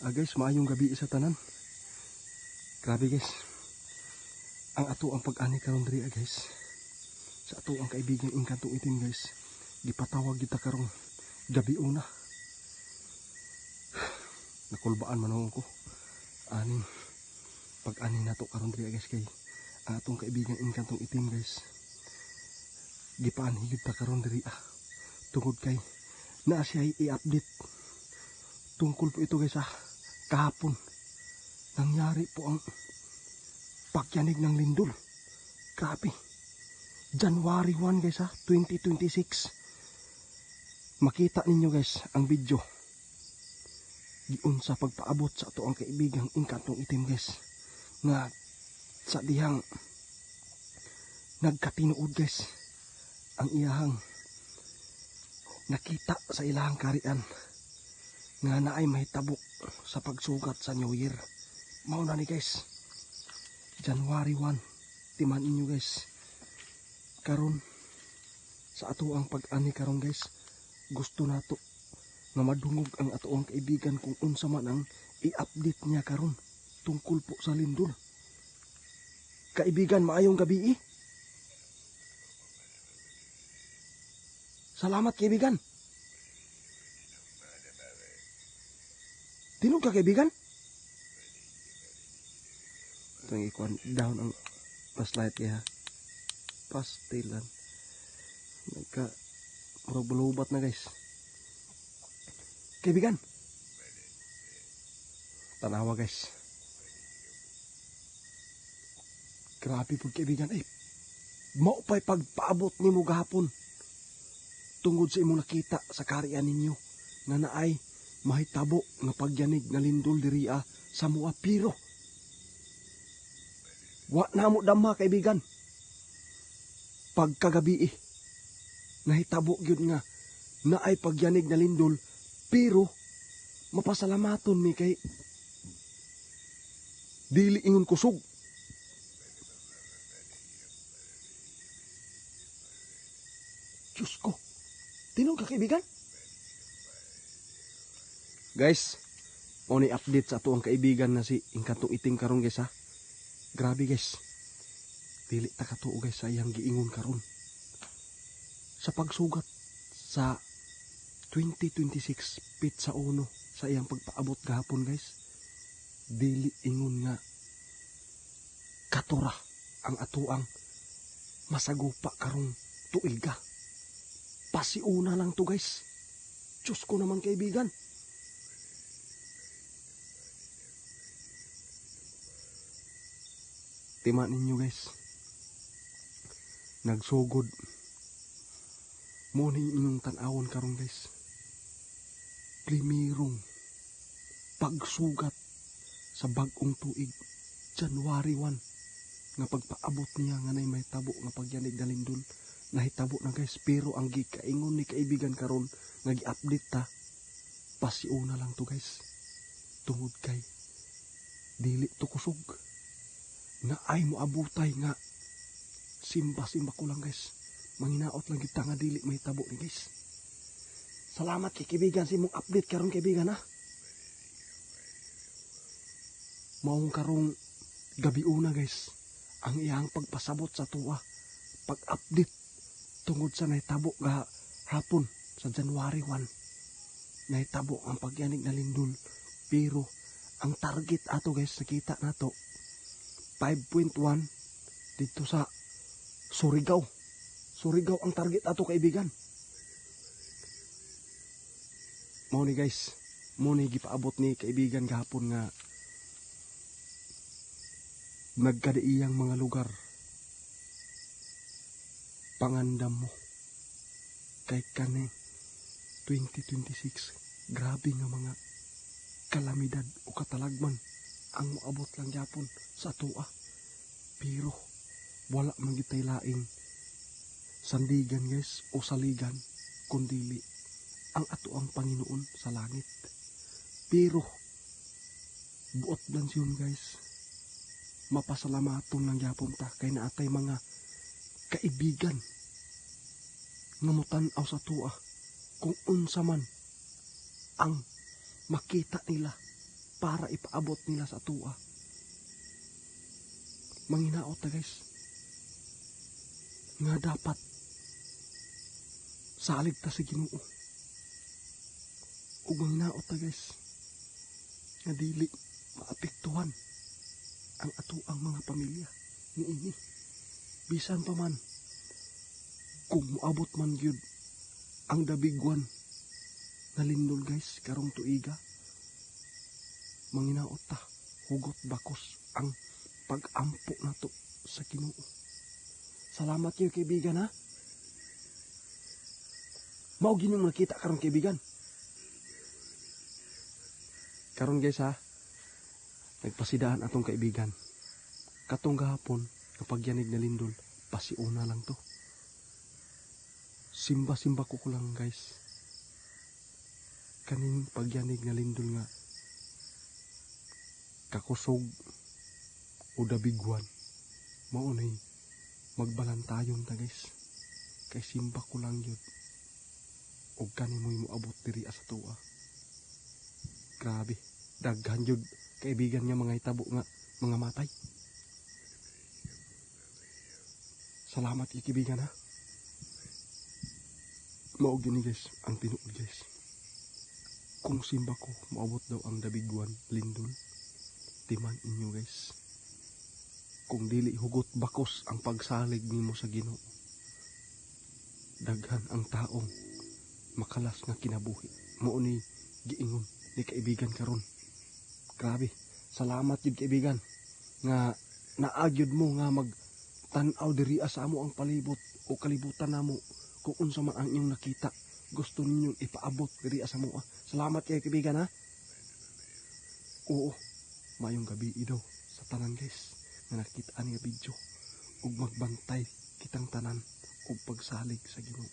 Guys, maayong gabi sa tanan. Grabe guys. Ang ato ang pag-ani karon diri guys. Sa ato ang kaibigan Engkantong Itim guys. Gipatawag kita karong gabi una. Nakulbaan man ko. Aning pag-ani nato karon diri guys kay ang atong kaibigan Engkantong Itim guys. Gipaanhi gyud ta karon diri tungod kay naa siya i-update tungkol po ito guys kahapon nangyari po ang pagyanig ng lindol. Grabe, January 1 guys 2026. Makita ninyo guys ang video giun sa pagpaabot sa ato ang kaibigang Engkantong Itim guys nga sa dihang nagkatinuod guys ang iyahang nakita sa ilahang karian nga naay mahitabo sa pagsugat sa New Year. Mao na ni guys, January 1. Timan inyo guys, karon sa ato ang pag-ani karon guys, gusto nato nga madungog ang ato ang kaibigan kung unsa man ang i-update niya karon tungkol po sa lindol. Kaibigan, maayong gabi. Salamat kaibigan. Tinog ka kaibigan? Itong ikuan down ang flashlight kaya pastilan. Nagka murag bulubat na guys. Kaibigan. Tanawa guys. Grabe po kaibigan. Mao pa'y pagpaabot ni mo gahapon. Tungod sa imong nakita sa karian ninyo nga naay mahitabo nga pagyanig na lindol diri sa mua piro. Wa na mo dama kaibigan. Pagkagabi nahitabo gyud nga naay pagyanig na lindol pero mapasalamaton mi kay dili ingon kusog. Diyos ko. Tinog ka kaibigan? Guys, mo ni update sa ato ang kaibigan na si Engkantong Itim karon guys Grabe guys. Dili ta katuo guys sa iyang giingon karon. Sa pagsugat sa 2026 pit sa uno sa iyang pagpaabot gahapon guys. Dili ingon nga katura ang ato ang masagupa karong tuiga. Pasiuna lang to guys. Diyos ko naman kaibigan. Timan ninyo guys. Nagsugod. Muning inyong tanawon karon guys. Primirong pagsugat sa bagong tuig. January 1. Nga pagpaabot niya nga nay may tabo nga pagyanig na lindol. Nahitabo na guys, pero ang gikaingon ni kaibigan karon nga gi-update ta pasiuna lang to guys. Tungod kay dili to kusog na ay mo abutay nga simba ko lang guys. Manginaot lang kita nga dili may tabo ni guys. Salamat kay kaibigan sa imong update karon kaibigan Maong karong gabi una guys ang iyang pagpasabot sa tuwa pag-update tungod sa nahitabo nga hapon sa January 1. Nahitabo ang pagyanig na lindol. Pero ang target ato guys, nakita nato 5.1 dito sa Surigao. Surigao ang target ato kaibigan. Mao ni guys, mao ni gipaabot ni kaibigan gahapon nga nagkadaiyang mga lugar. Pangandam mo kay kani 2026 grabe nga mga kalamidad o katalagman ang moabot lang gyapon sa atoa. Pero wala man gitay laing sandigan guys o saligan kundili ang ato ang Panginoon sa langit. Pero buot lang siyon guys, mapasalamaton lang gyapon ta kay naatay mga kaibigan nga mutan-aw sa tuwa kung unsa man ang makita nila para ipaabot nila sa atua. Manginaot ta guys, nga dapat salig ta sa Ginoo. Ug manginaot ta guys, nga dili maapektuhan ang atuang mga pamilya niini. Bisan pa man kung moabot man gyud ang dabigwan na lindol guys karong tuiga, manginaot ta, hugot bakos ang pag-ampo nato sa Ginoo. Salamat kayo kaibigan ha. Mao ginyong nakita karon kaibigan. Karon guys ha, nagpasidaan atong kaibigan. Katong gahapon kapag yanig na lindol, pasiuna lang to. Simba-simba ko lang guys. Kaning pagyanig na lindol nga kakusog o dabigwan, maunay magbalantayon ta guys. Kay simba ko lang yun. O kani mo'y moabot diri sa tuwa. Grabe, daghan yun kaibigan nga mga itabo nga mga matay. Salamat kaibigan ha. Mao gini guys ang tinuod guys. Kung simba ko moabot daw ang dabigwan lindol, timan inyo guys. Kung dili hugot bakos ang pagsalig nimo sa Ginoo, daghan ang taong makalas nga kinabuhi. Mao ni giingon ni kaibigan karon. Grabe, salamat jud kaibigan nga naagyod mo nga magtan-aw diri sa amo ang palibot o kalibutan namo. Kung unsa man ang inyong nakita, gusto ninyong ipaabot diri sa moa. Salamat kay kaibigan ha. Oo, mayong gabi daw sa tanan guys nga nakita nga video, ug magbantay kitang tanan ug pagsalig sa Ginoo.